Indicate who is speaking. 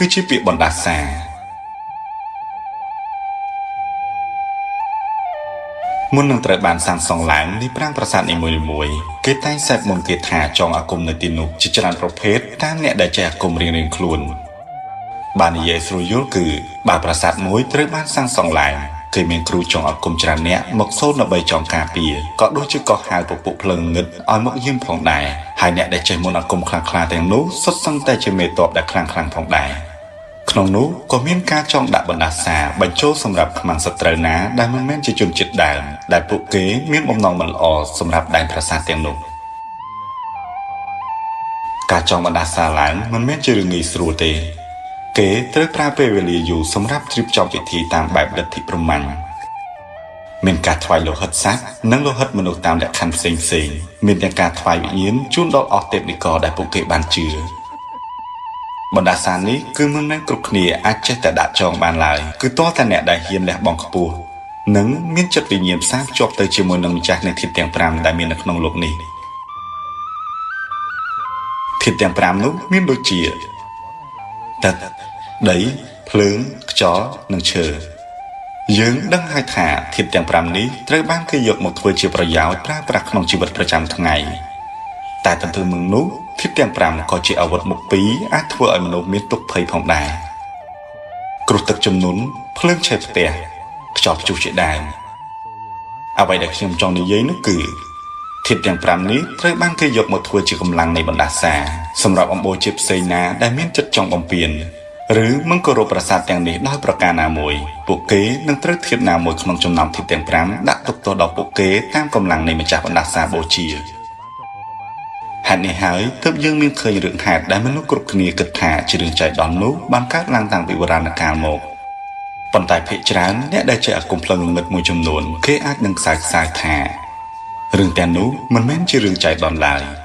Speaker 1: គឺជាពាក្យបណ្ដាសាមុននឹងត្រូវបានសាងសង់ឡើងនៃប្រាង្គប្រាសាទនីមួយៗគេតែងសេពមន្តគាថាចងអាគមនៅទីនោះជាច្រើនប្រភេទតាមអ្នកដែលចេះអាគមរៀងៗខ្លួនបាននិយាយស្រួលយល់គឺបើប្រាសាទមួយត្រូវបានសាងសង់ឡើងគេមានគ្រូចងអាគមច្រើនអ្នកមកសូត្រដើម្បីចងការពារក៏ដូចជាកោះហៅពពុះភ្លើងងឹតឲ្យមកយាមផងដែរហើយអ្នកដែលចេះមន្តអាគមខ្លាំងៗទាំងនោះសុទ្ធសឹងតែជាមេតបដែលខ្លាំងៗផងដែរក្នុងនោះក៏មានការចងដាក់បណ្ដាសាបញ្ចូលសម្រាប់ខ្មាំងសត្រូវណាដែលមិនមែនជាជនជាតិដើមដែលពួកគេមានបំណងមិនល្អសម្រាប់ដែនប្រាសាទទាំងនោះការចងបណ្ដាសាឡើងមិនមែនជារឿងងាយស្រួលទេគេត្រូវប្រើពេលវេលាយូរសម្រាប់រៀបចំពិធីតាមបែបលទ្ធិព្រហ្មញ្ញមានការថ្វាយលោហិតសត្វនិងលោហិតមនុស្សតាមលក្ខខណ្ឌផ្សេងៗមានទាំងការថ្វាយវិញ្ញាណជូនដល់អស់ទេពនិករដែលពួកគេបានជឿបណ្ដាសានេះគឺមិនមែនគ្រប់គ្នាអាចចេះតែដាក់ចងបានឡើយគឺទាល់តែអ្នកដែលហ៊ានលះបង់ខ្ពស់និងមានចិត្តវិញ្ញាណផ្សារភ្ជាប់ទៅជាមួយនឹងម្ចាស់នៃធាតុទាំង5ដែលមាននៅក្នុងលោកនេះធាតុទាំង5នោះមានដូចជាទឹកដីភ្លើងខ្យល់និងឈើយើងដឹងហើយថាធាតុទាំង5នេះត្រូវបានគេយកមកធ្វើជាប្រយោជន៍ប្រើប្រាស់ក្នុងជីវិតប្រចាំថ្ងៃតែទន្ទឹមនឹងនោះធាតុទាំង5ក៏ជាអាវុធមុខពីរអាចធ្វើឲ្យមនុស្សមានទុក្ខភ័យផងដែរគ្រោះទឹកជំនន់ភ្លើងឆេះផ្ទះខ្យល់ព្យុះជាដើមអ្វីដែលខ្ញុំចង់និយាយនោះគឺធាតុទាំង5នេះត្រូវបានគេយកមកធ្វើជាកម្លាំងនៃបណ្ដាសាសម្រាប់អំបូរជាតិផ្សេងណាដែលមានចិត្តចង់បំពានឬមិនគោរពប្រាសាទទាំងនេះដោយប្រការណាមួយពួកគេនឹងត្រូវធាតុណាមួយក្នុងចំណោមធាតុទាំង5ដាក់ទុកទោសដល់ពួកគេតាមកម្លាំងនៃម្ចាស់បណ្ដាសាបូជាហេតុនេះហើយទើបយើងមានឃើញរឿងហេតុដែលមនុស្សគ្រប់គ្នាគិតថាជារឿងចៃដន្យនោះបានកើតឡើងតាំងពីបុរាណកាលមកប៉ុន្តែភាគច្រើនអ្នកដែលចេះអាគមភ្លើងងឹតមួយចំនួនគេអាចនឹងខ្សែថារឿងទាំងនោះមិនមែនជារឿងចៃដន្យឡើយ